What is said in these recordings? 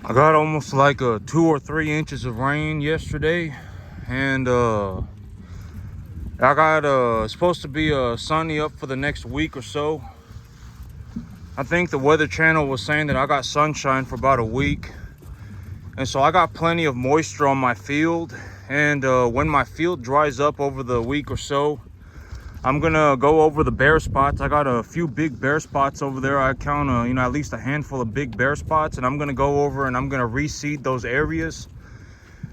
I got almost like 2 or 3 inches of rain yesterday, and I got supposed to be sunny up for the next week or so. I think the Weather Channel was saying that I got sunshine for about a week, and so I got plenty of moisture on my field. And when my field dries up over the week or so, I'm gonna go over the bare spots. I got a few big bare spots over there. I count at least a handful of big bare spots, and I'm gonna go over and I'm gonna reseed those areas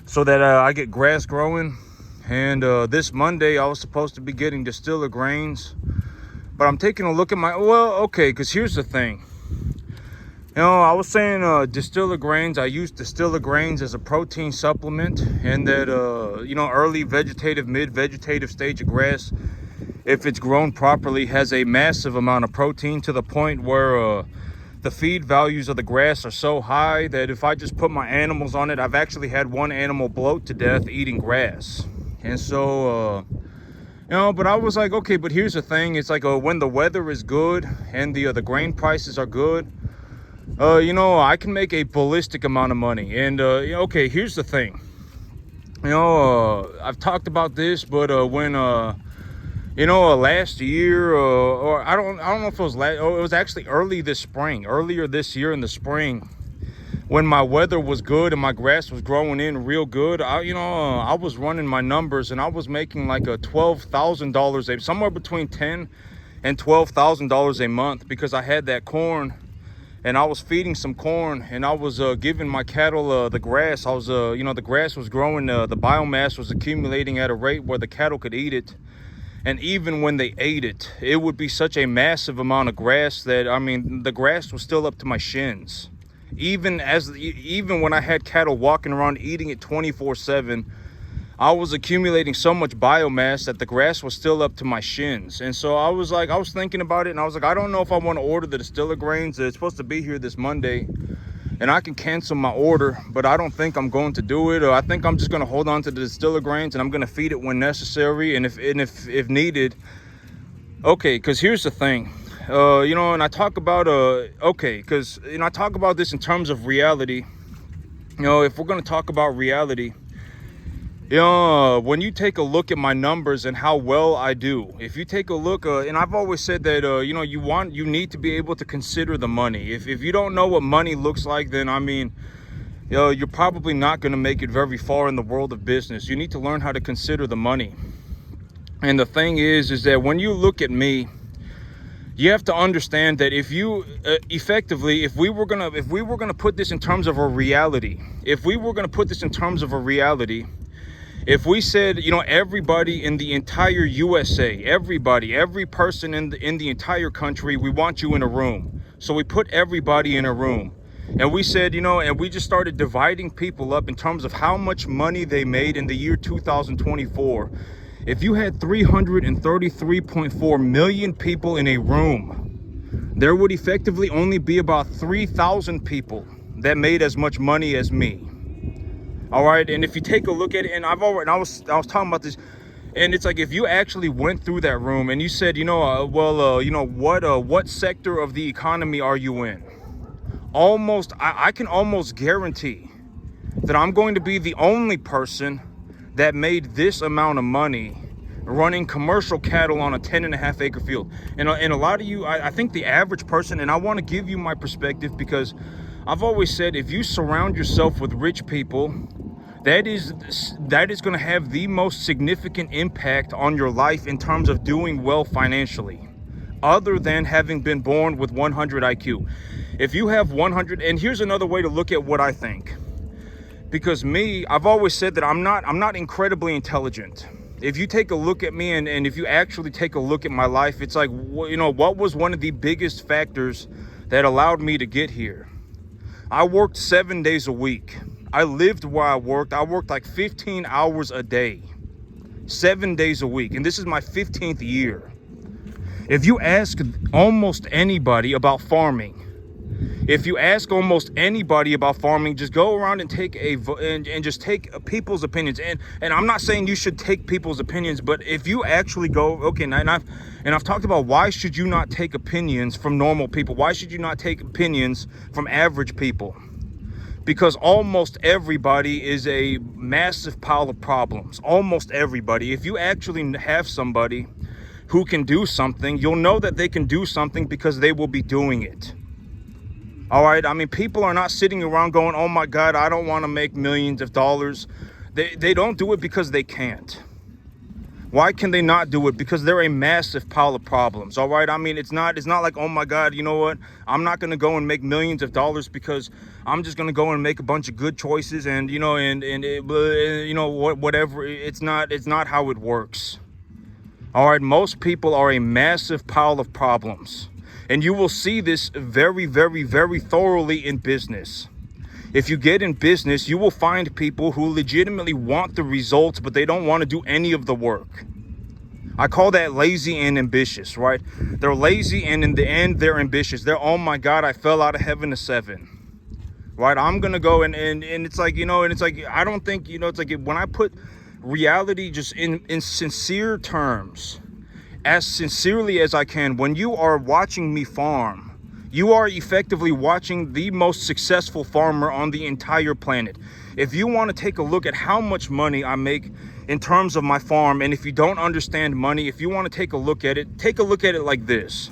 so that I get grass growing. And this Monday I was supposed to be getting distiller grains, but I'm taking a look at because here's the thing. I was saying distiller grains. I use distiller grains as a protein supplement, and that early vegetative, mid vegetative stage of grass, if it's grown properly, has a massive amount of protein, to the point where the feed values of the grass are so high that if I just put my animals on it, I've actually had one animal bloat to death eating grass. And so but I was like, okay, but here's the thing. It's like when the weather is good and the grain prices are good, I can make a ballistic amount of money. And okay, here's the thing. I've talked about this, but when last year, or I don't know if it was it was actually earlier this year in the spring, when my weather was good and my grass was growing in real good. I was running my numbers and I was making like a $12,000 somewhere between $10,000 and $12,000 a month, because I had that corn and I was feeding some corn, and I was giving my cattle the grass. I was the grass was growing, the biomass was accumulating at a rate where the cattle could eat it. And even when they ate it, it would be such a massive amount of grass that, the grass was still up to my shins. Even when I had cattle walking around eating it 24/7, I was accumulating so much biomass that the grass was still up to my shins. And so I was thinking about it, and I was like, I don't know if I want to order the distiller grains. It's supposed to be here this Monday, and I can cancel my order, but I don't think I'm going to do it. Or I think I'm just going to hold on to the distiller grains, and I'm going to feed it when necessary, and if needed. Okay, because here's the thing. And I talk about I talk about this in terms of reality. If we're going to talk about reality, when you take a look at my numbers and how well I do, if you take a look, and I've always said that, you need to be able to consider the money. If you don't know what money looks like, then you're probably not going to make it very far in the world of business. You need to learn how to consider the money. And the thing is that when you look at me, you have to understand that if you effectively, if we were gonna put this in terms of a reality, if we said, everybody in the entire USA, every person in the entire country, we want you in a room. So we put everybody in a room, and we said, and we just started dividing people up in terms of how much money they made in the year 2024. If you had 333.4 million people in a room, there would effectively only be about 3,000 people that made as much money as me. All right, and if you take a look at it, and I was talking about this, and it's like, if you actually went through that room and you said, what sector of the economy are you in? I can almost guarantee that I'm going to be the only person that made this amount of money running commercial cattle on a 10.5 acre field. And a lot of you, I think the average person, and I want to give you my perspective, because I've always said, if you surround yourself with rich people, that is going to have the most significant impact on your life in terms of doing well financially, other than having been born with 100 IQ. If you have 100, and here's another way to look at what I think. Because I've always said that I'm not incredibly intelligent. If you take a look at me, and if you actually take a look at my life, it's like, what was one of the biggest factors that allowed me to get here? I worked 7 days a week. I lived where I worked. I worked like 15 hours a day, 7 days a week. And this is my 15th year. If you ask almost anybody about farming, just go around and take just take people's opinions. And I'm not saying you should take people's opinions, but if you actually go, okay, and I've talked about, why should you not take opinions from normal people? Why should you not take opinions from average people? because almost everybody is a massive pile of problems. Almost everybody. If you actually have somebody who can do something, you'll know that they can do something because they will be doing it. All right. I mean, people are not sitting around going, oh my God, I don't want to make millions of dollars. They don't do it because they can't. Why can they not do it? Because they're a massive pile of problems. All right. I mean, it's not like, oh my God, you know what? I'm not going to go and make millions of dollars because I'm just going to go and make a bunch of good choices and, you know, whatever. It's not how it works. All right. Most people are a massive pile of problems. And you will see this very, very, very thoroughly in business. If you get in business, you will find people who legitimately want the results, but they don't want to do any of the work. I call that lazy and ambitious, right? They're lazy, and in the end, they're ambitious. They're, oh my God, I fell out of heaven to 7. Right? I'm going to go and it's like, you know, and it's like, I don't think, you know, it's like when I put reality just in sincere terms, as sincerely as I can, when you are watching me farm, you are effectively watching the most successful farmer on the entire planet. If you want to take a look at how much money I make in terms of my farm, and if you don't understand money, if you want to take a look at it like this.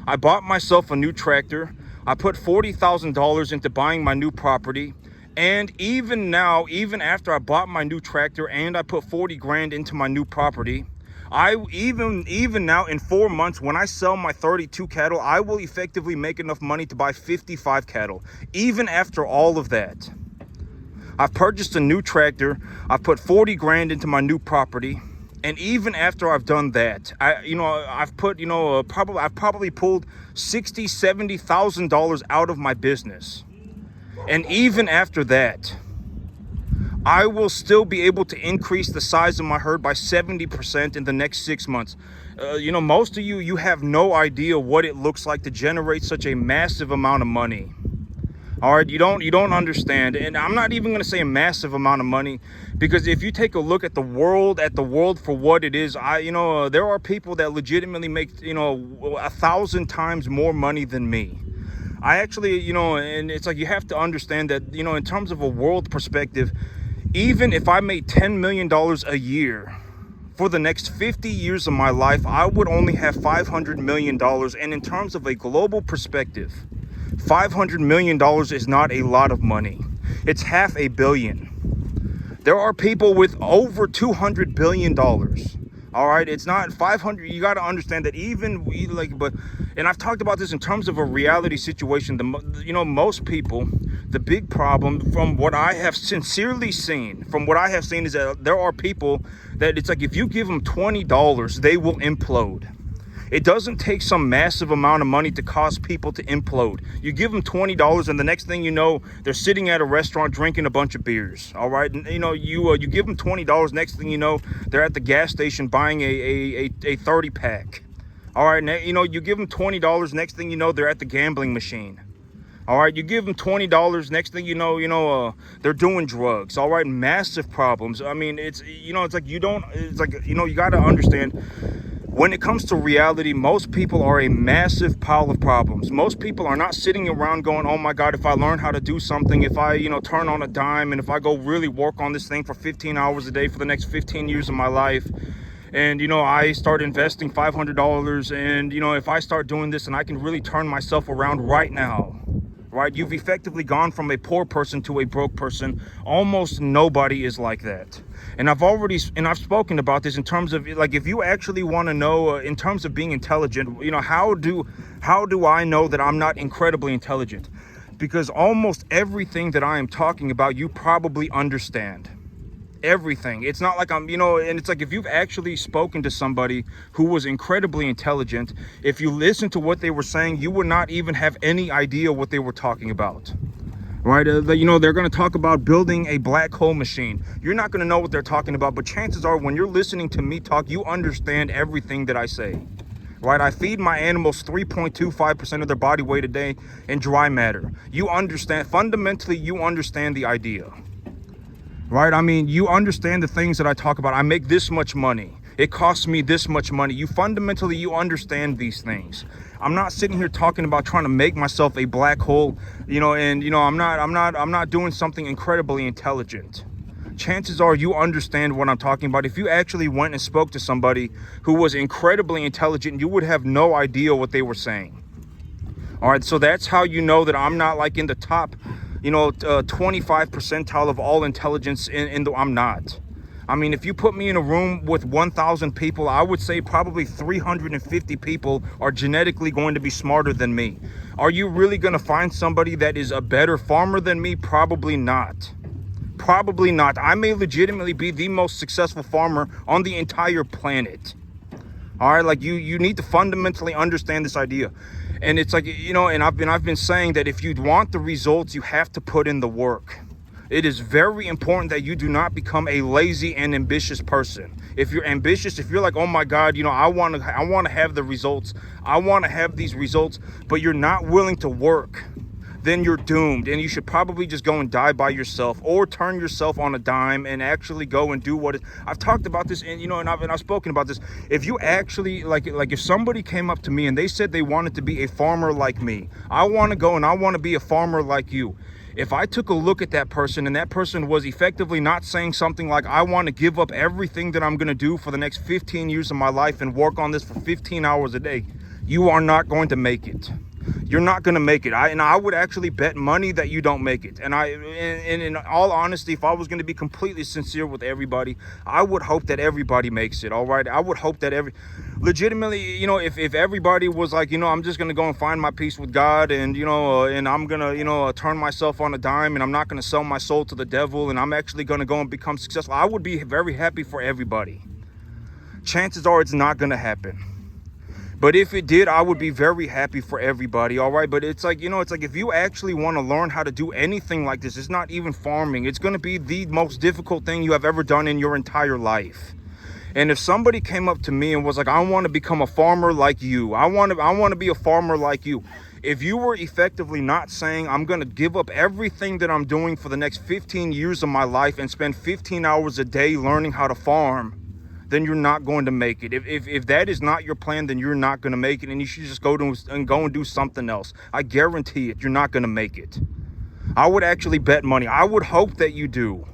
I bought myself a new tractor. I put $40,000 into buying my new property. And even now, even after I bought my new tractor and I put 40 grand into my new property, I even now in 4 months, when I sell my 32 cattle, I will effectively make enough money to buy 55 cattle. Even after all of that, I've purchased a new tractor. I've put 40 grand into my new property. And even after I've done that, I've probably pulled $60,000-$70,000 out of my business. And even after that, I will still be able to increase the size of my herd by 70% in the next 6 months. Most of you have no idea what it looks like to generate such a massive amount of money. All right, you don't understand. And I'm not even going to say a massive amount of money, because if you take a look at the world for what it is, there are people that legitimately make, 1,000 times more money than me. I actually, and it's like, you have to understand that, in terms of a world perspective, even if I made $10 million a year for the next 50 years of my life, I would only have $500 million. And in terms of a global perspective, $500 million is not a lot of money. It's $500 million. There are people with over $200 billion. All right, it's not 500. You got to understand that and I've talked about this in terms of a reality situation. Most people, the big problem from what I have sincerely seen, is that there are people that it's like, if you give them $20, they will implode. It doesn't take some massive amount of money to cause people to implode. You give them $20, and the next thing you know, they're sitting at a restaurant drinking a bunch of beers. All right, and you give them $20. Next thing you know, they're at the gas station buying a 30-pack. All right, you give them $20. Next thing you know, they're at the gambling machine. All right, you give them $20. Next thing you know, they're doing drugs. All right, massive problems. I mean, you got to understand. When it comes to reality, most people are a massive pile of problems. Most people are not sitting around going, oh my God, if I learn how to do something, if I, turn on a dime, and if I go really work on this thing for 15 hours a day for the next 15 years of my life, and, I start investing $500, and, if I start doing this, and I can really turn myself around right now, right? You've effectively gone from a poor person to a broke person. Almost nobody is like that. And I've spoken about this in terms of, like, if you actually want to know, in terms of being intelligent, how do I know that I'm not incredibly intelligent? Because almost everything that I am talking about, you probably understand. Everything. It's not like I'm, and it's like, if you've actually spoken to somebody who was incredibly intelligent, if you listen to what they were saying, you would not even have any idea what they were talking about. Right? They're going to talk about building a black hole machine. You're not going to know what they're talking about, but chances are when you're listening to me talk, you understand everything that I say. Right? I feed my animals 3.25% of their body weight a day in dry matter. You understand, fundamentally, you understand the idea. Right? I mean, you understand the things that I talk about. I make this much money. It costs me this much money. You understand these things. I'm not sitting here talking about trying to make myself a black hole, and I'm not doing something incredibly intelligent. Chances are you understand what I'm talking about. If you actually went and spoke to somebody who was incredibly intelligent, you would have no idea what they were saying. All right, so that's how you know that I'm not like in the top, 25 percentile of all intelligence. I'm not. I mean, if you put me in a room with 1,000 people, I would say probably 350 people are genetically going to be smarter than me. Are you really going to find somebody that is a better farmer than me? Probably not. Probably not. I may legitimately be the most successful farmer on the entire planet. All right, like you need to fundamentally understand this idea. And it's like, and I've been saying that if you want the results, you have to put in the work. It is very important that you do not become a lazy and ambitious person. If you're ambitious, if you're like, oh my God, I want to have the results. I want to have these results, but you're not willing to work, then you're doomed. And you should probably just go and die by yourself, or turn yourself on a dime and actually go and do I've talked about this, and I've spoken about this. If you actually like if somebody came up to me and they said they wanted to be a farmer like me, I want to go and I want to be a farmer like you. If I took a look at that person and that person was effectively not saying something like, I want to give up everything that I'm going to do for the next 15 years of my life and work on this for 15 hours a day, you are not going to make it. You're not going to make it. I would actually bet money that you don't make it. And in all honesty, if I was going to be completely sincere with everybody, I would hope that everybody makes it. All right. I would hope that legitimately, if everybody was like, I'm just going to go and find my peace with God, and, and I'm going to, turn myself on a dime, and I'm not going to sell my soul to the devil, and I'm actually going to go and become successful, I would be very happy for everybody. Chances are it's not going to happen. But if it did, I would be very happy for everybody, all right? But it's like, it's like if you actually want to learn how to do anything like this, it's not even farming. It's going to be the most difficult thing you have ever done in your entire life. And if somebody came up to me and was like, I want to become a farmer like you, I want to be a farmer like you. If you were effectively not saying, I'm going to give up everything that I'm doing for the next 15 years of my life and spend 15 hours a day learning how to farm, then you're not going to make it. If that is not your plan, then you're not going to make it, and you should just go and do something else. I guarantee it, you're not going to make it. I would actually bet money. I would hope that you do,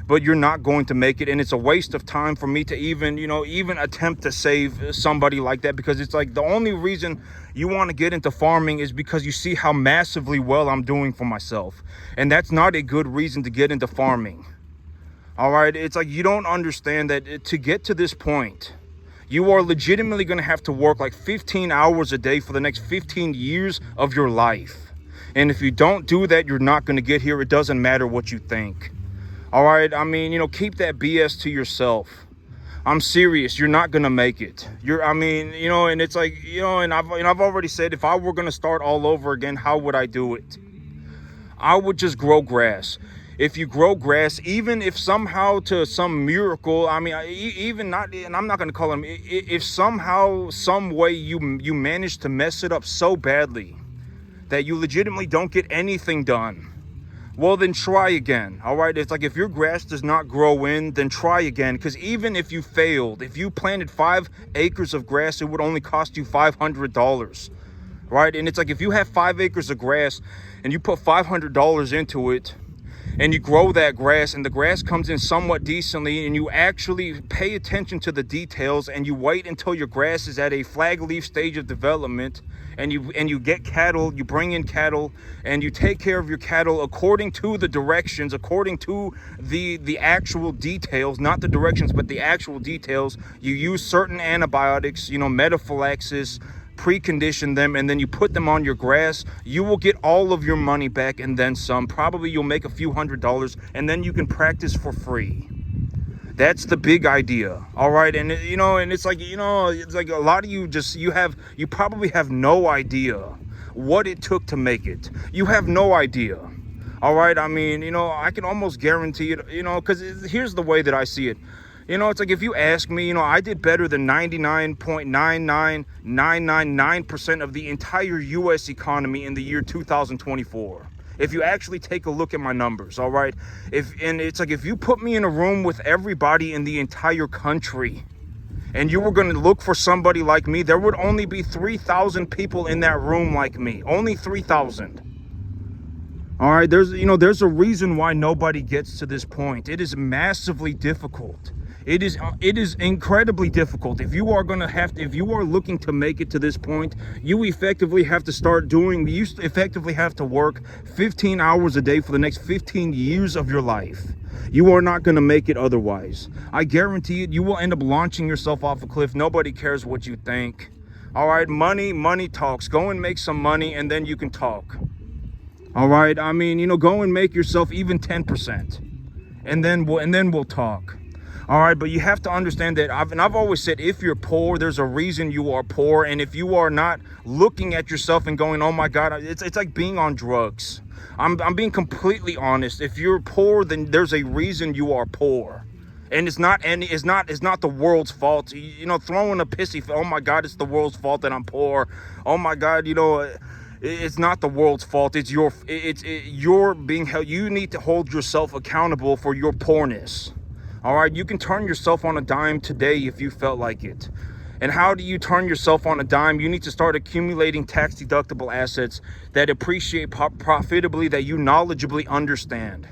but you're not going to make it, and it's a waste of time for me to even attempt to save somebody like that, because it's like the only reason you want to get into farming is because you see how massively well I'm doing for myself, and that's not a good reason to get into farming. All right, it's like you don't understand that to get to this point, you are legitimately going to have to work like 15 hours a day for the next 15 years of your life. And if you don't do that, you're not going to get here. It doesn't matter what you think. All right, I mean, keep that BS to yourself. I'm serious. You're not going to make it. And it's like, and I've already said, if I were going to start all over again, how would I do it? I would just grow grass. If you grow grass, even if somehow to some miracle, even not, and I'm not going to call them, if somehow, some way you manage to mess it up so badly that you legitimately don't get anything done, well, then try again. All right. It's like if your grass does not grow in, then try again. Because even if you failed, if you planted 5 acres of grass, it would only cost you $500. Right. And it's like if you have 5 acres of grass and you put $500 into it, and you grow that grass, and the grass comes in somewhat decently, and you actually pay attention to the details, and you wait until your grass is at a flag leaf stage of development, and you get cattle, you bring in cattle, and you take care of your cattle according to the directions, according to the actual details, not the directions, but the actual details. You use certain antibiotics, metaphylaxis, precondition them, and then you put them on your grass. You will get all of your money back and then some. Probably you'll make a few $100s, and then you can practice for free. That's the big idea. All right. And and it's like a lot of you you probably have no idea what it took to make it. You have no idea. All right. I can almost guarantee it, because here's the way that I see it. It's like if you ask me, I did better than 99.99999% of the entire U.S. economy in the year 2024. If you actually take a look at my numbers, all right? It's like if you put me in a room with everybody in the entire country and you were going to look for somebody like me, there would only be 3,000 people in that room like me. Only 3,000. All right, there's a reason why nobody gets to this point. It is massively difficult. It is incredibly difficult. If you are looking to make it to this point, you effectively have to work 15 hours a day for the next 15 years of your life. You are not going to make it otherwise. I guarantee it. You will end up launching yourself off a cliff. Nobody cares what you think. All right, money talks. Go and make some money, and then you can talk. All right, I mean, go and make yourself even 10%, and then we'll talk. All right, but you have to understand that I've always said, if you're poor, there's a reason you are poor. And if you are not looking at yourself and going, oh my God, it's like being on drugs. I'm being completely honest. If you're poor, then there's a reason you are poor. And it's not the world's fault. Throwing a pissy, oh my God, it's the world's fault that I'm poor. Oh my God, it's not the world's fault. You're being held. You need to hold yourself accountable for your poorness. All right, you can turn yourself on a dime today if you felt like it. And how do you turn yourself on a dime? You need to start accumulating tax deductible assets that appreciate profitably, that you knowledgeably understand.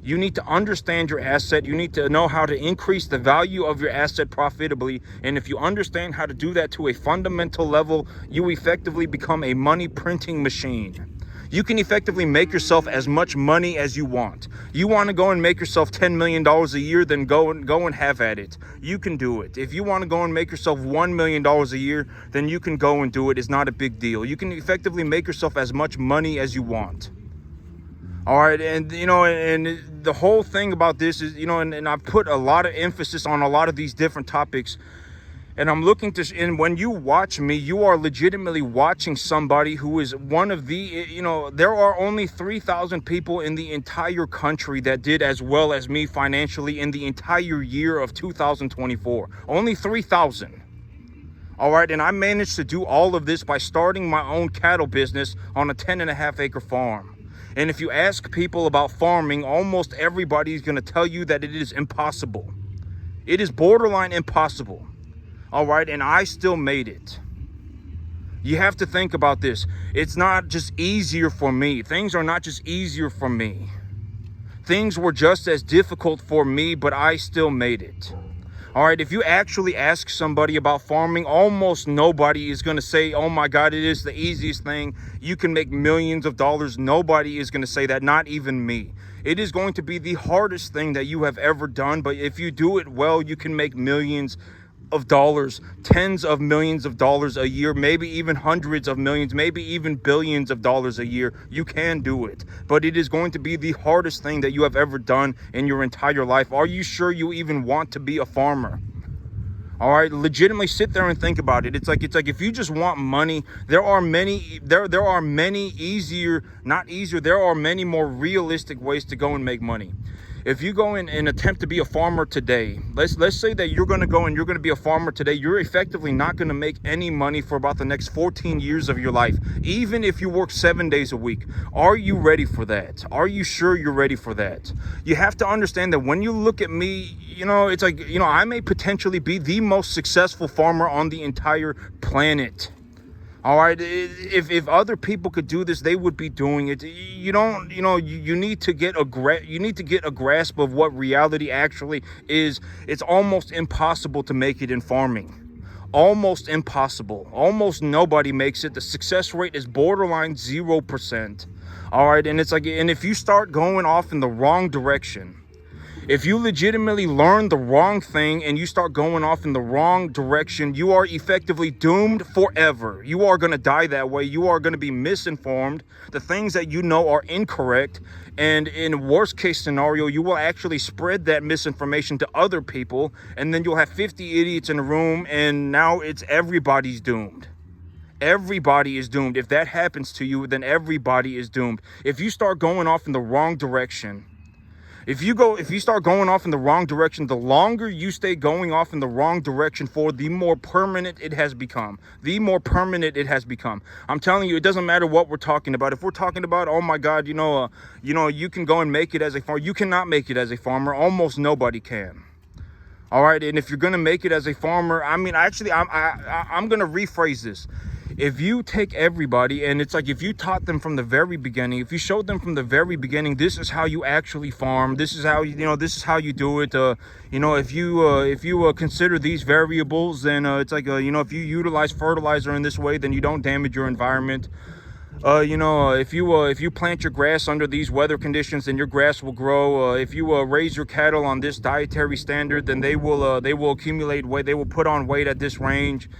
You need to understand your asset. You need to know how to increase the value of your asset profitably. And if you understand how to do that to a fundamental level, you effectively become a money printing machine. You can effectively make yourself as much money as you want. You want to go and make yourself $10 million a year, then go and have at it. You can do it. If you want to go and make yourself $1 million a year, then you can go and do it. It's not a big deal. You can effectively make yourself as much money as you want. All right, and the whole thing about this is, and I've put a lot of emphasis on a lot of these different topics. And I'm looking to, and when you watch me, you are legitimately watching somebody who is one of the, there are only 3,000 people in the entire country that did as well as me financially in the entire year of 2024. Only 3,000. All right, and I managed to do all of this by starting my own cattle business on a 10.5-acre farm. And if you ask people about farming, almost everybody is going to tell you that it is impossible. It is borderline impossible. All right, and I still made it. You have to think about this. It's not just easier for me. Things are not just easier for me. Things were just as difficult for me, but I still made it. All right, if you actually ask somebody about farming, almost nobody is going to say, oh my God, it is the easiest thing. You can make millions of dollars. Nobody is going to say that, not even me. It is going to be the hardest thing that you have ever done, but if you do it well, you can make millions of dollars, tens of millions of dollars a year, maybe even hundreds of millions, maybe even billions of dollars a year. You can do it, but it is going to be the hardest thing that you have ever done in your entire life. Are you sure you even want to be a farmer? All right, legitimately sit there and think about it. It's like if you just want money, there are many more realistic ways to go and make money. If you go in and attempt to be a farmer today, let's say that you're going to go and you're going to be a farmer today, you're effectively not going to make any money for about the next 14 years of your life, even if you work 7 days a week. Are you ready for that? Are you sure you're ready for that? You have to understand that when you look at me, it's like, I may potentially be the most successful farmer on the entire planet. All right, if other people could do this, they would be doing it. You need to get a grasp of what reality actually is. It's almost impossible to make it in farming. Almost impossible. Almost nobody makes it. The success rate is borderline 0%. All right, and if you start going off in the wrong direction, if you legitimately learn the wrong thing and you start going off in the wrong direction, you are effectively doomed forever. You are going to die that way. You are going to be misinformed. The things that you know are incorrect. And in worst case scenario, you will actually spread that misinformation to other people. And then you'll have 50 idiots in a room, and now everybody's doomed. Everybody is doomed. If that happens to you, then everybody is doomed. If you start going off in the wrong direction, if you start going off in the wrong direction, the longer you stay going off in the wrong direction for, the more permanent it has become. The more permanent it has become. I'm telling you, it doesn't matter what we're talking about. If we're talking about, oh my God, you can go and make it as a farmer. You cannot make it as a farmer. Almost nobody can. All right, and if you're gonna make it as a farmer, I mean, actually, I'm gonna rephrase this. If you take everybody, and it's like if you taught them from the very beginning, if you showed them from the very beginning, this is how you actually farm, this is how this is how you do it. If you consider these variables, then it's like if you utilize fertilizer in this way, then you don't damage your environment. If you plant your grass under these weather conditions, then your grass will grow. If you raise your cattle on this dietary standard, then they will accumulate weight. They will put on weight at this range.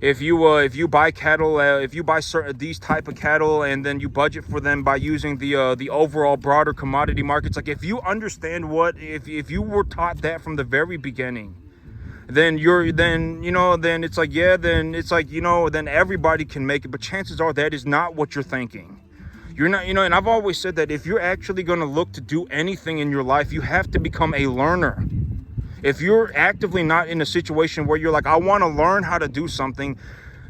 If you buy cattle, if you buy these type of cattle, and then you budget for them by using the overall broader commodity markets, like if you understand if you were taught that from the very beginning, then it's like, yeah, then it's like, then everybody can make it. But chances are that is not what you're thinking. You're not, and I've always said that if you're actually going to look to do anything in your life, you have to become a learner. If you're actively not in a situation where you're like, I want to learn how to do something,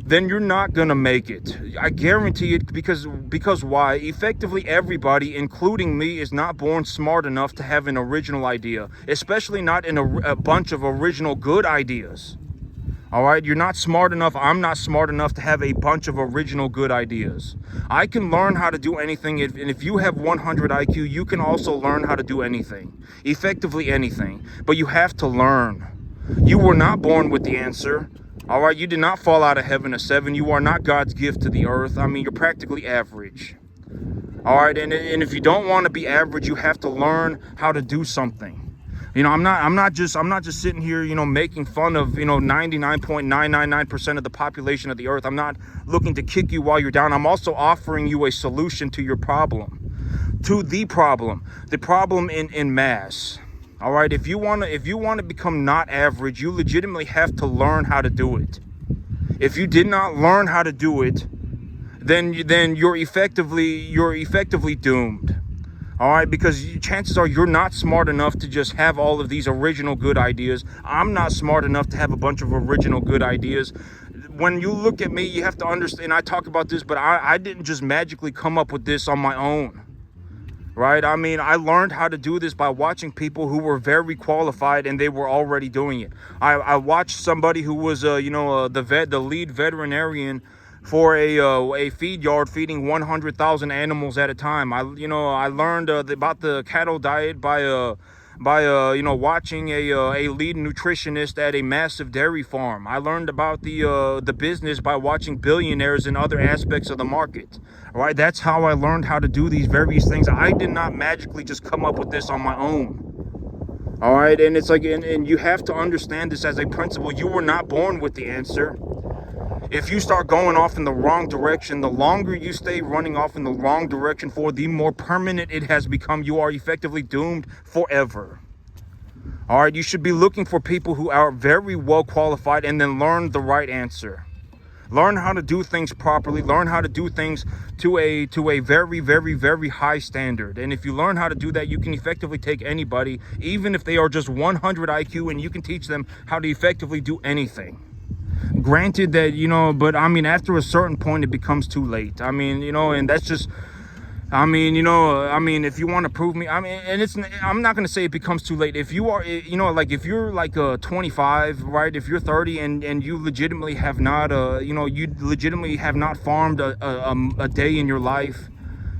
then you're not going to make it. I guarantee it, because why? Effectively, everybody, including me, is not born smart enough to have an original idea, especially not in a bunch of original good ideas. All right, you're not smart enough. I'm not smart enough to have a bunch of original good ideas. I can learn how to do anything, and if you have 100 IQ, you can also learn how to do anything, effectively anything. But you have to learn. You were not born with the answer. All right, you did not fall out of heaven a 7. You are not God's gift to the earth. I mean, you're practically average. All right, and if you don't want to be average, you have to learn how to do something. I'm not just sitting here, making fun of, 99.999% of the population of the earth. I'm not looking to kick you while you're down. I'm also offering you a solution to your problem, the problem in mass. All right, if you want to become not average, you legitimately have to learn how to do it. If you did not learn how to do it, then you're effectively doomed. All right, because chances are you're not smart enough to just have all of these original good ideas. I'm not smart enough to have a bunch of original good ideas. When you look at me, you have to understand, I talk about this, but I didn't just magically come up with this on my own. Right? I mean, I learned how to do this by watching people who were very qualified, and they were already doing it. I watched somebody who was, the lead veterinarian for a feed yard feeding 100,000 animals at a time. I learned about the cattle diet by watching a lead nutritionist at a massive dairy farm. I learned about the business by watching billionaires in other aspects of the market. All right, that's how I learned how to do these various things. I did not magically just come up with this on my own. All right, and it's like, and you have to understand this as a principle. You were not born with the answer. If you start going off in the wrong direction, the longer you stay running off in the wrong direction for, the more permanent it has become. You are effectively doomed forever. All right, you should be looking for people who are very well qualified, and then learn the right answer. Learn how to do things properly. Learn how to do things to a very, very, very high standard. And if you learn how to do that, you can effectively take anybody, even if they are just 100 IQ, and you can teach them how to effectively do anything. Granted that, but I mean, after a certain point, it becomes too late. I mean, and that's just, if you want to prove me, and I'm not going to say it becomes too late. If you are, if you're like 25, right? If you're 30 and you legitimately have not, farmed a day in your life,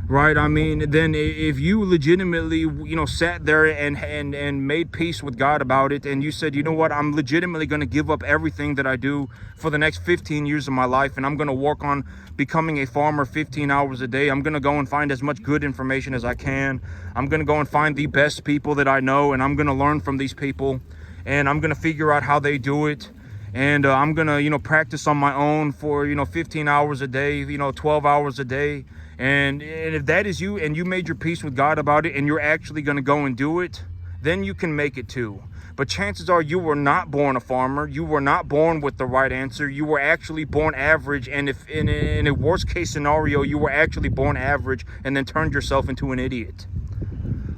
right? I mean, then if you legitimately, sat there and made peace with God about it, and you said, you know what, I'm legitimately going to give up everything that I do for the next 15 years of my life, and I'm going to work on becoming a farmer 15 hours a day. I'm going to go and find as much good information as I can. I'm going to go and find the best people that I know, and I'm going to learn from these people, and I'm going to figure out how they do it. And I'm going to, practice on my own for, 15 hours a day, 12 hours a day. And if that is you, and you made your peace with God about it, and you're actually going to go and do it, then you can make it too. But chances are you were not born a farmer. You were not born with the right answer. You were actually born average. And if in a worst case scenario, you were actually born average and then turned yourself into an idiot.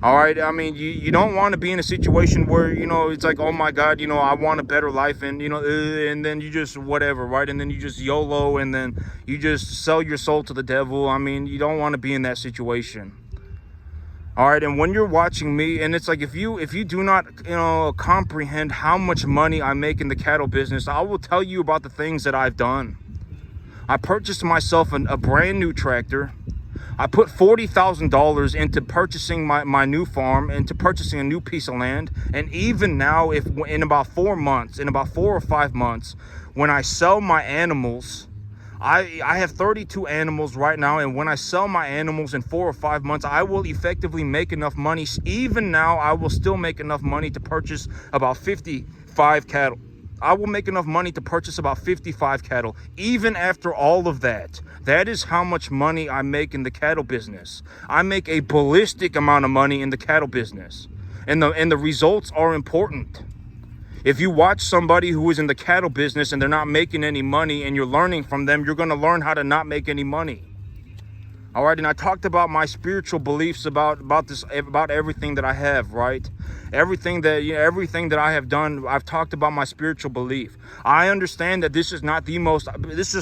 All right, I mean, you don't want to be in a situation where, it's like, oh my God, I want a better life, and, and then you just whatever, right? And then you just YOLO, and then you just sell your soul to the devil. I mean, you don't want to be in that situation. All right, and when you're watching me, and it's like if you do not comprehend how much money I make in the cattle business, I will tell you about the things that I've done. I purchased myself a brand new tractor. I put $40,000 into purchasing my new farm, into purchasing a new piece of land. And even now, if in about 4 or 5 months, when I sell my animals, I have 32 animals right now, and when I sell my animals in 4 or 5 months, I will effectively make enough money. Even now, I will still make enough money to purchase about 55 cattle. I will make enough money to purchase about 55 cattle, even after all of that. That is how much money I make in the cattle business. I make a ballistic amount of money in the cattle business, and the results are important. If you watch somebody who is in the cattle business and they're not making any money and you're learning from them, you're going to learn how to not make any money. All right, and I talked about my spiritual beliefs about everything that I have, right? Everything that I have done, I've talked about my spiritual belief. I understand that this is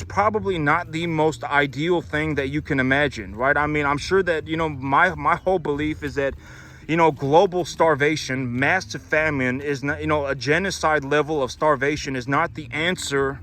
probably not the most ideal thing that you can imagine, right? I mean, I'm sure that, my whole belief is that, global starvation, massive famine is not, a genocide level of starvation is not the answer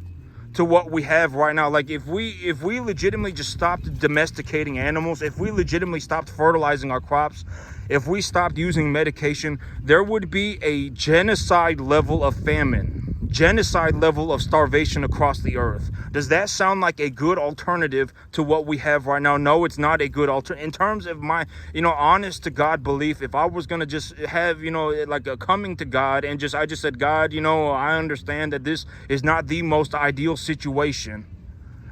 to what we have right now. Like if we legitimately just stopped domesticating animals, if we legitimately stopped fertilizing our crops, if we stopped using medication, there would be a genocide level of famine, genocide level of starvation across the earth. Does that sound like a good alternative to what we have right now? No, it's not a good alternative. In terms of my, honest to God belief, if I was going to just have, like a coming to God and I just said, God, I understand that this is not the most ideal situation.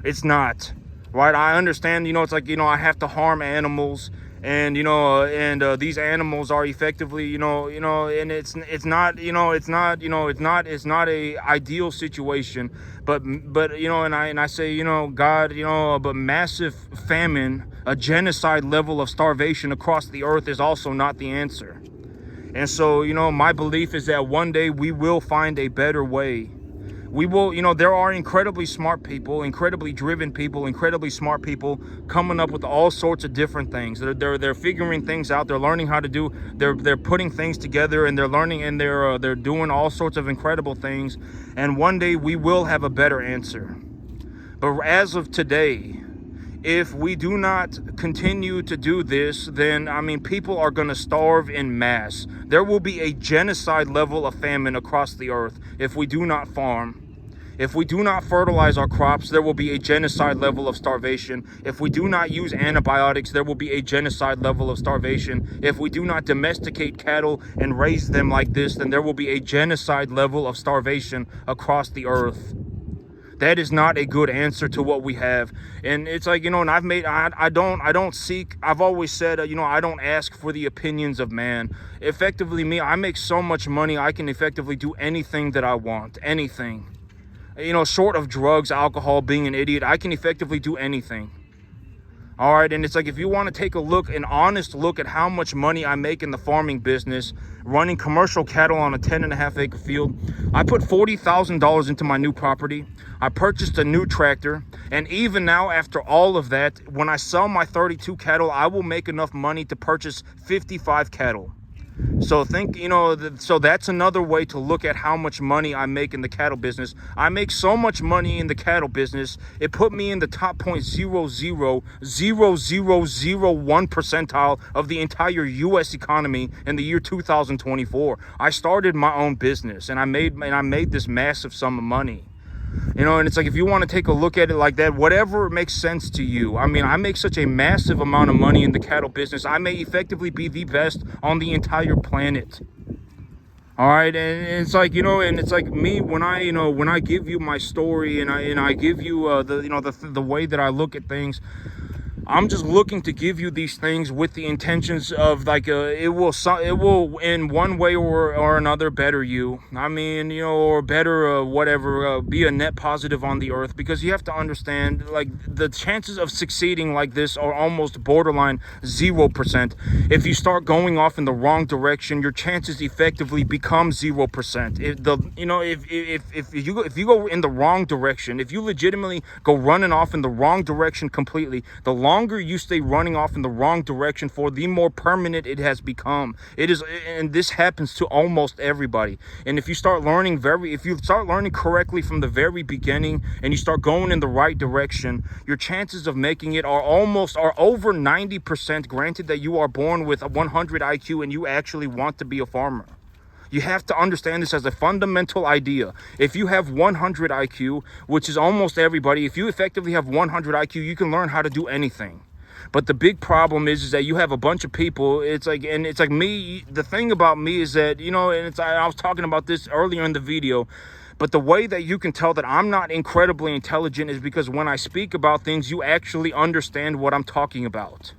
It's not, right? I understand, it's like, I have to harm animals, and these animals are effectively, and it's not a ideal situation, but and I say, God, but massive famine, a genocide level of starvation across the earth is also not the answer. And so, my belief is that one day we will find a better way. We will, there are incredibly smart people, incredibly driven people, incredibly smart people coming up with all sorts of different things. They're figuring things out. They're learning how to do. They're putting things together, and they're learning, and they're doing all sorts of incredible things. And one day we will have a better answer. But as of today, if we do not continue to do this, then, people are going to starve in mass. There will be a genocide level of famine across the earth if we do not farm. If we do not fertilize our crops, there will be a genocide level of starvation. If we do not use antibiotics, there will be a genocide level of starvation. If we do not domesticate cattle and raise them like this, then there will be a genocide level of starvation across the earth. That is not a good answer to what we have. And it's like, and I've always said, I don't ask for the opinions of man. Effectively, I make so much money, I can effectively do anything that I want, anything. Short of drugs, alcohol, being an idiot, I can effectively do anything. All right, and it's like, if you want to take an honest look at how much money I make in the farming business, running commercial cattle on a 10.5 acre field, I put $40,000 into my new property. I purchased a new tractor, and even now, after all of that, when I sell my 32 cattle, I will make enough money to purchase 55 cattle. So so that's another way to look at how much money I make in the cattle business. I make so much money in the cattle business, it put me in the top 0.0000001 percentile of the entire U.S. economy in the year 2024. I started my own business, and I made this massive sum of money. And it's like, if you want to take a look at it like that, whatever makes sense to you. I make such a massive amount of money in the cattle business. I may effectively be the best on the entire planet. All right, and it's like, and it's like me, when I give you my story, and I give you the way that I look at things, I'm just looking to give you these things with the intentions of, like, it will in one way or another better you. Or better whatever, be a net positive on the earth, because you have to understand, like, the chances of succeeding like this are almost borderline 0%. If you start going off in the wrong direction, your chances effectively become 0%. If you go in the wrong direction, if you legitimately go running off in the wrong direction completely, the longer you stay running off in the wrong direction for, the more permanent it has become. It is, and this happens to almost everybody. And if you start learning correctly from the very beginning, and you start going in the right direction, your chances of making it are over 90%, granted that you are born with a 100 IQ and you actually want to be a farmer. You have to understand this as a fundamental idea. If you have 100 IQ, which is almost everybody, if you effectively have 100 IQ, you can learn how to do anything. But the big problem is that you have a bunch of people. It's like me. The thing about me is that, and I was talking about this earlier in the video, but the way that you can tell that I'm not incredibly intelligent is because when I speak about things, you actually understand what I'm talking about.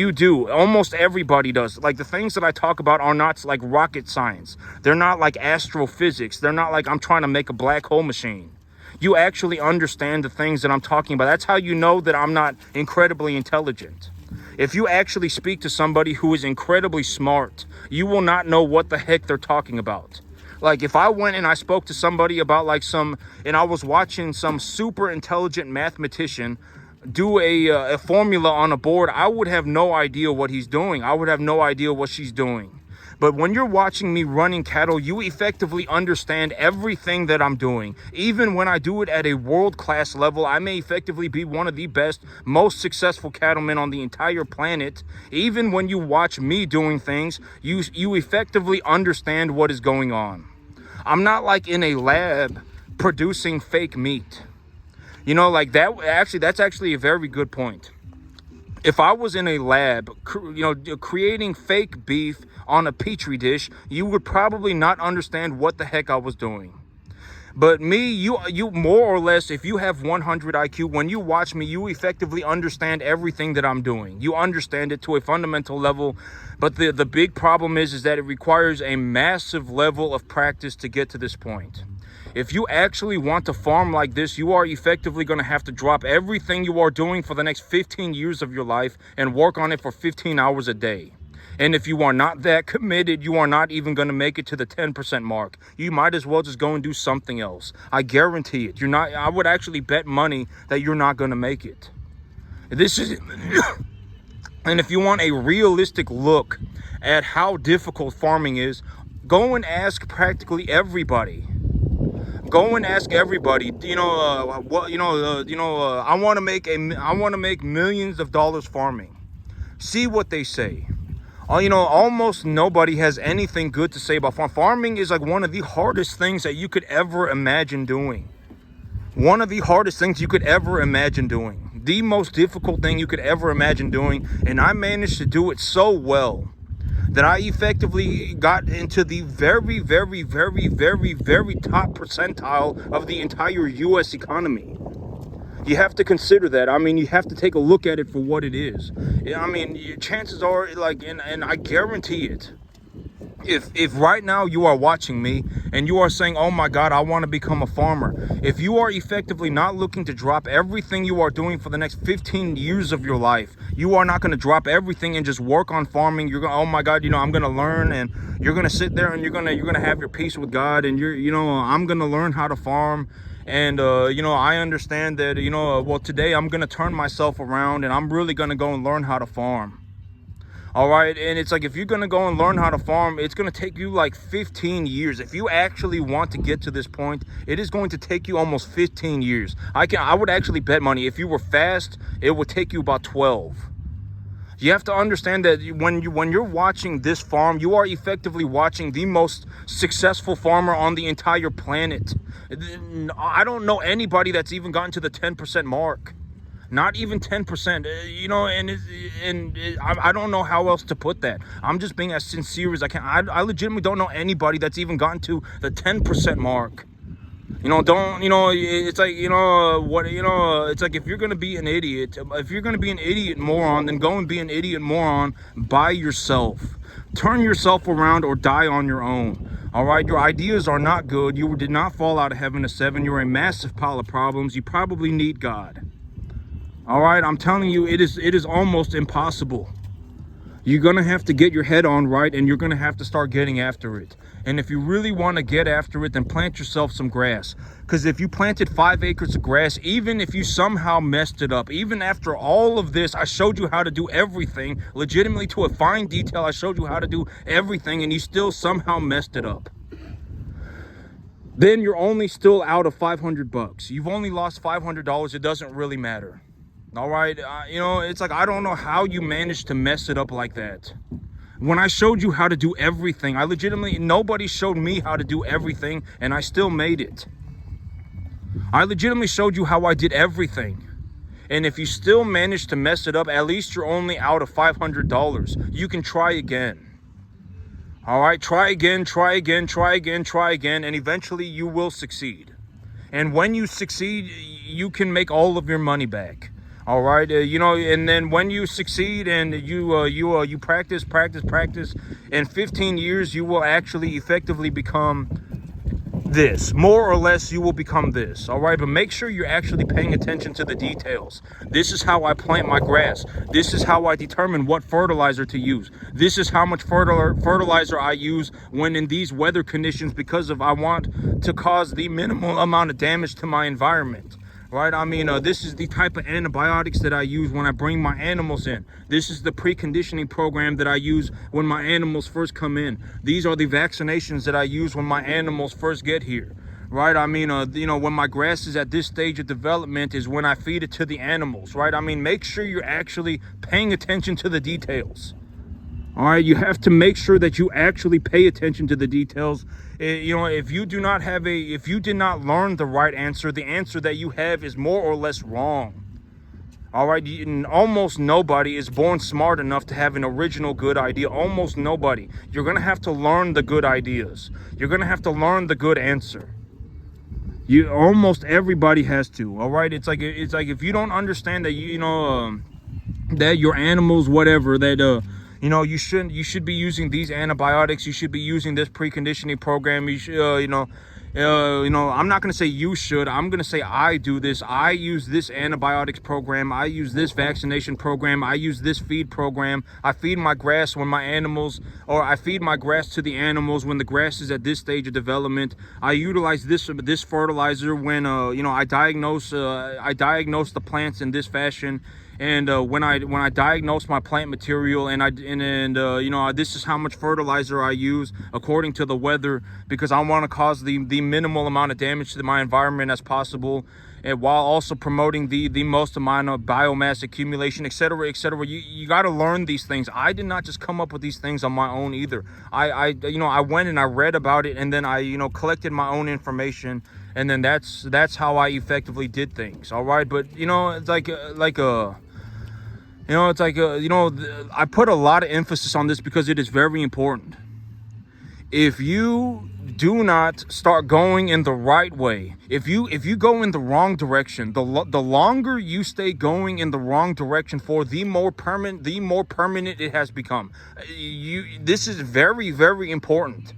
You do. Almost everybody does. Like, the things that I talk about are not like rocket science. They're not like astrophysics. They're not like I'm trying to make a black hole machine. You actually understand the things that I'm talking about. That's how you know that I'm not incredibly intelligent. If you actually speak to somebody who is incredibly smart, you will not know what the heck they're talking about. Like, if I went and I spoke to somebody about and I was watching some super intelligent mathematician do a formula on a board, I would have no idea what he's doing. I would have no idea what she's doing. But when you're watching me running cattle, you effectively understand everything that I'm doing. Even when I do it at a world-class level, I may effectively be one of the best, most successful cattlemen on the entire planet. Even when you watch me doing things, you effectively understand what is going on. I'm not like in a lab producing fake meat. Like that. Actually, that's actually a very good point. If I was in a lab, creating fake beef on a petri dish, you would probably not understand what the heck I was doing. But me, you more or less, if you have 100 IQ, when you watch me, you effectively understand everything that I'm doing. You understand it to a fundamental level. But the big problem is that it requires a massive level of practice to get to this point. If you actually want to farm like this, you are effectively going to have to drop everything you are doing for the next 15 years of your life and work on it for 15 hours a day. And if you are not that committed, you are not even going to make it to the 10% mark. You might as well just go and do something else. I guarantee it. I would actually bet money that you're not going to make it. And if you want a realistic look at how difficult farming is, go and ask practically everybody. Go and ask everybody. I want to make millions of dollars farming. See what they say. Almost nobody has anything good to say about farming. Farming is like one of the hardest things that you could ever imagine doing. One of the hardest things you could ever imagine doing. The most difficult thing you could ever imagine doing. And I managed to do it so well that I effectively got into the very, very, very, very, very top percentile of the entire U.S. economy. You have to consider that. You have to take a look at it for what it is. Your chances are, and I guarantee it, if right now you are watching me and you are saying, oh my God, I want to become a farmer. If you are effectively not looking to drop everything you are doing for the next 15 years of your life, you are not going to drop everything and just work on farming. You're going, oh my God, I'm going to learn, and you're going to sit there and you're going to have your peace with God, and I'm going to learn how to farm. And, I understand that, today I'm going to turn myself around and I'm really going to go and learn how to farm. All right. And it's like, if you're going to go and learn how to farm, it's going to take you like 15 years. If you actually want to get to this point, it is going to take you almost 15 years. I would actually bet money. If you were fast, it would take you about 12. You have to understand that when you're watching this farm, you are effectively watching the most successful farmer on the entire planet. I don't know anybody that's even gotten to the 10% mark. Not even 10%, I don't know how else to put that. I'm just being as sincere as I can. I legitimately don't know anybody that's even gotten to the 10% mark. It's like, it's like, if you're going to be an idiot moron, then go and be an idiot moron by yourself. Turn yourself around or die on your own. All right, your ideas are not good. You did not fall out of heaven to 7. You're a massive pile of problems. You probably need God. All right, I'm telling you, it is almost impossible. You're going to have to get your head on right, and you're going to have to start getting after it. And if you really want to get after it, then plant yourself some grass. Because if you planted 5 acres of grass, even if you somehow messed it up, even after all of this, I showed you how to do everything, legitimately to a fine detail, I showed you how to do everything, and you still somehow messed it up, then you're only still out of $500. You've only lost $500. It doesn't really matter. All right, you know, it's like, I don't know how you managed to mess it up like that. When I showed you how to do everything, I legitimately, nobody showed me how to do everything, and I still made it. I legitimately showed you how I did everything. And if you still manage to mess it up, at least you're only out of $500. You can try again. All right, try again, try again, try again, try again, and eventually you will succeed. And when you succeed, you can make all of your money back. All right, you know, and then when you succeed and you practice, in 15 years, you will actually effectively become this. More or less, you will become this. All right, but make sure you're actually paying attention to the details. This is how I plant my grass. This is how I determine what fertilizer to use. This is how much fertilizer I use when in these weather conditions, because of I want to cause the minimal amount of damage to my environment. Right, I mean, this is the type of antibiotics that I use when I bring my animals in. This is the preconditioning program that I use when my animals first come in. These are the vaccinations that I use when my animals first get here. Right, I mean, you know, when my grass is at this stage of development is when I feed it to the animals. Right, I mean, make sure you're actually paying attention to the details. All right, you have to make sure that you actually pay attention to the details. You know, if you did not learn the right answer, the answer that you have is more or less wrong. All right, almost nobody is born smart enough to have an original good idea. Almost nobody. You're going to have to learn the good ideas. You're going to have to learn the good answer. Almost everybody has to. All right, it's like if you don't understand that that your animals, whatever, that you know, you should be using these antibiotics. You should be using this preconditioning program. You should, I'm not going to say you should. I'm going to say I do this. I use this antibiotics program. I use this vaccination program. I use this feed program. I feed my grass when my animals, or I feed my grass to the animals when the grass is at this stage of development. I utilize this fertilizer when, I diagnose the plants in this fashion. And when I diagnose my plant material, this is how much fertilizer I use according to the weather, because I want to cause the minimal amount of damage to my environment as possible, and while also promoting the most amount of biomass accumulation, etc., etc. You got to learn these things. I did not just come up with these things on my own either. I went and I read about it, and then I collected my own information, and then that's how I effectively did things. All right, but I put a lot of emphasis on this because it is very important. If you do not start going in the right way, if you go in the wrong direction, the longer you stay going in the wrong direction for, the more permanent it has become. This is very, very important.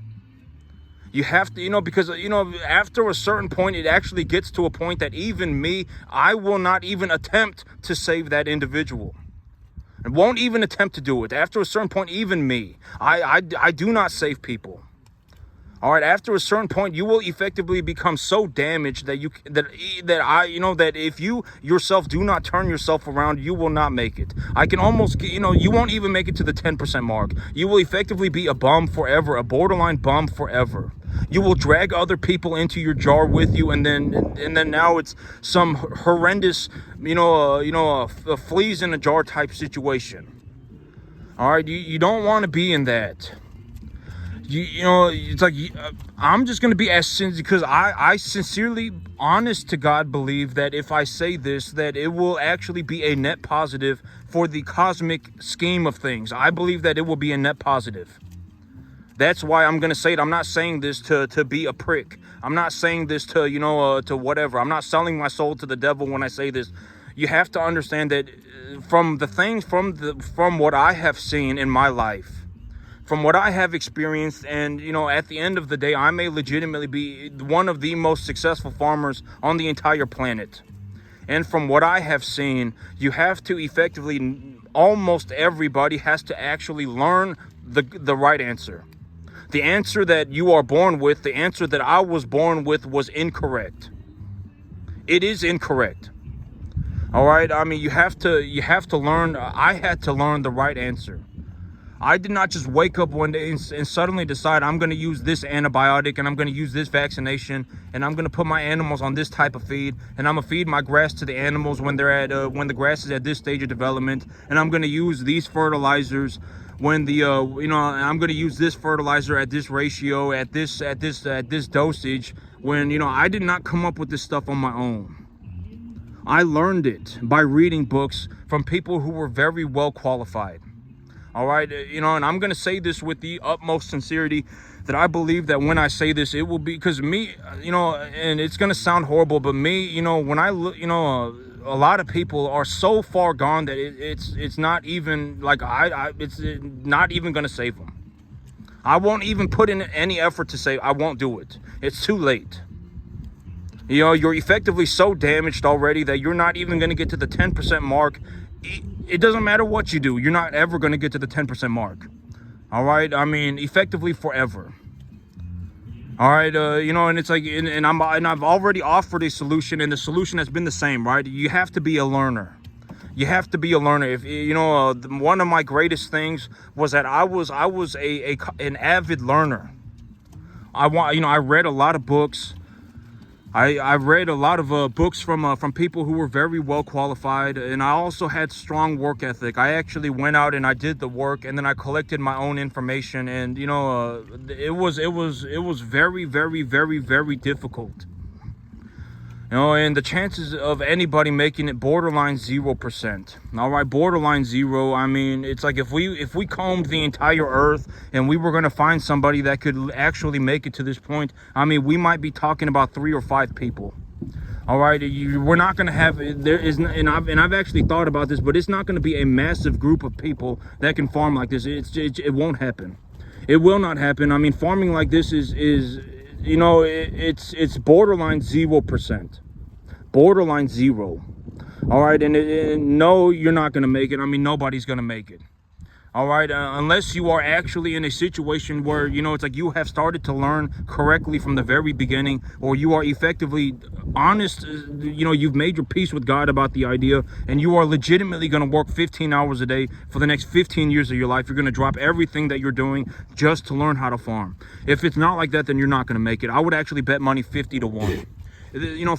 You have to, because, after a certain point, it actually gets to a point that even me, I will not even attempt to save that individual. And won't even attempt to do it. After a certain point, even me, I do not save people. All right, after a certain point, you will effectively become so damaged that that if you yourself do not turn yourself around, you will not make it. I can almost, you won't even make it to the 10% mark. You will effectively be a bum forever, a borderline bum forever. You will drag other people into your jar with you, and then now it's some horrendous, fleas in a jar type situation. All right, you don't want to be in that. It's like, I'm just going to be as because I sincerely, honest to God, believe that if I say this, that it will actually be a net positive for the cosmic scheme of things. I believe that it will be a net positive. That's why I'm going to say it. I'm not saying this to be a prick. I'm not saying this to, to whatever. I'm not selling my soul to the devil when I say this. You have to understand that from the things, from what I have seen in my life, from what I have experienced, and, at the end of the day, I may legitimately be one of the most successful farmers on the entire planet. And from what I have seen, you have to effectively almost everybody has to actually learn the right answer. The answer that you are born with, the answer that I was born with, was incorrect. It is incorrect. All right. I mean, you have to learn. I had to learn the right answer. I did not just wake up one day and suddenly decide I'm going to use this antibiotic and I'm going to use this vaccination and I'm going to put my animals on this type of feed and I'm going to feed my grass to the animals when they're at when the grass is at this stage of development, and I'm going to use these fertilizers when the I'm going to use this fertilizer at this ratio, at this dosage, when I did not come up with this stuff on my own. I learned it by reading books from people who were very well qualified. All right, and I'm going to say this with the utmost sincerity, that I believe that when I say this, it will be because me, and it's going to sound horrible, but me, when I look, a lot of people are so far gone that it's not even like it's not even going to save them. I won't even put in any effort to say I won't do it. It's too late. You're effectively so damaged already that you're not even going to get to the 10% mark. It doesn't matter what you do. You're not ever going to get to the 10% mark. All right. I mean, effectively forever. All right. And it's like, and I've already offered a solution, and the solution has been the same, right? You have to be a learner. You have to be a learner. If one of my greatest things was that I was an avid learner. I read a lot of books. I read a lot of books from people who were very well qualified, and I also had strong work ethic. I actually went out and I did the work, and then I collected my own information, and it was very, very, very, very difficult. And the chances of anybody making it borderline 0%. All right, borderline zero. I mean, it's like if we combed the entire earth and we were going to find somebody that could actually make it to this point, I mean, we might be talking about 3 or 5 people. All right, we're not going to have, and I've actually thought about this, but it's not going to be a massive group of people that can farm like this. It won't happen. It will not happen. I mean, farming like this is it's borderline 0%. Borderline zero. All right, and no, you're not going to make it. I mean, nobody's going to make it. All right, unless you are actually in a situation where, it's like you have started to learn correctly from the very beginning, or you are effectively honest, you've made your peace with God about the idea, and you are legitimately going to work 15 hours a day for the next 15 years of your life. You're going to drop everything that you're doing just to learn how to farm. If it's not like that, then you're not going to make it. I would actually bet money 50-1.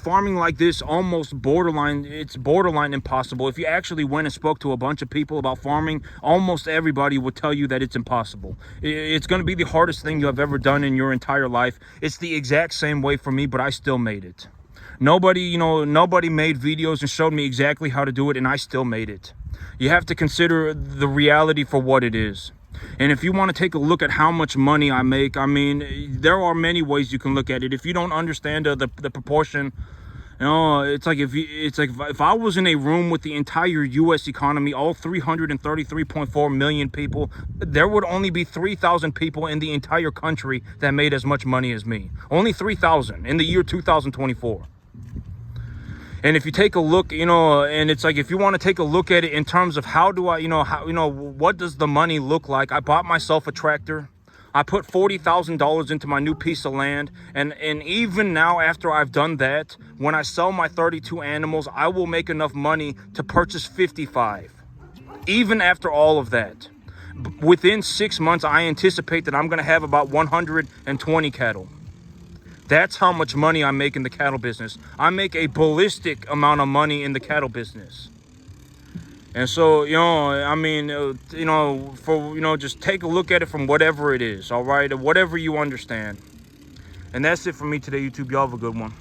Farming like this, almost it's borderline impossible. If you actually went and spoke to a bunch of people about farming, almost everybody would tell you that it's impossible. It's going to be the hardest thing you have ever done in your entire life. It's the exact same way for me, but I still made it. Nobody made videos and showed me exactly how to do it, and I still made it. You have to consider the reality for what it is. And if you want to take a look at how much money I make, I mean, there are many ways you can look at it. If you don't understand the proportion, it's like if I was in a room with the entire U.S. economy, all 333.4 million people, there would only be 3,000 people in the entire country that made as much money as me. Only 3,000 in the year 2024. And if you take a look, and it's like, if you want to take a look at it in terms of how do I, what does the money look like? I bought myself a tractor. I put $40,000 into my new piece of land. And even now, after I've done that, when I sell my 32 animals, I will make enough money to purchase 55. Even after all of that, within 6 months, I anticipate that I'm going to have about 120 cattle. That's how much money I make in the cattle business. I make a ballistic amount of money in the cattle business. And so, just take a look at it from whatever it is, all right? Whatever you understand. And that's it for me today, YouTube. Y'all have a good one.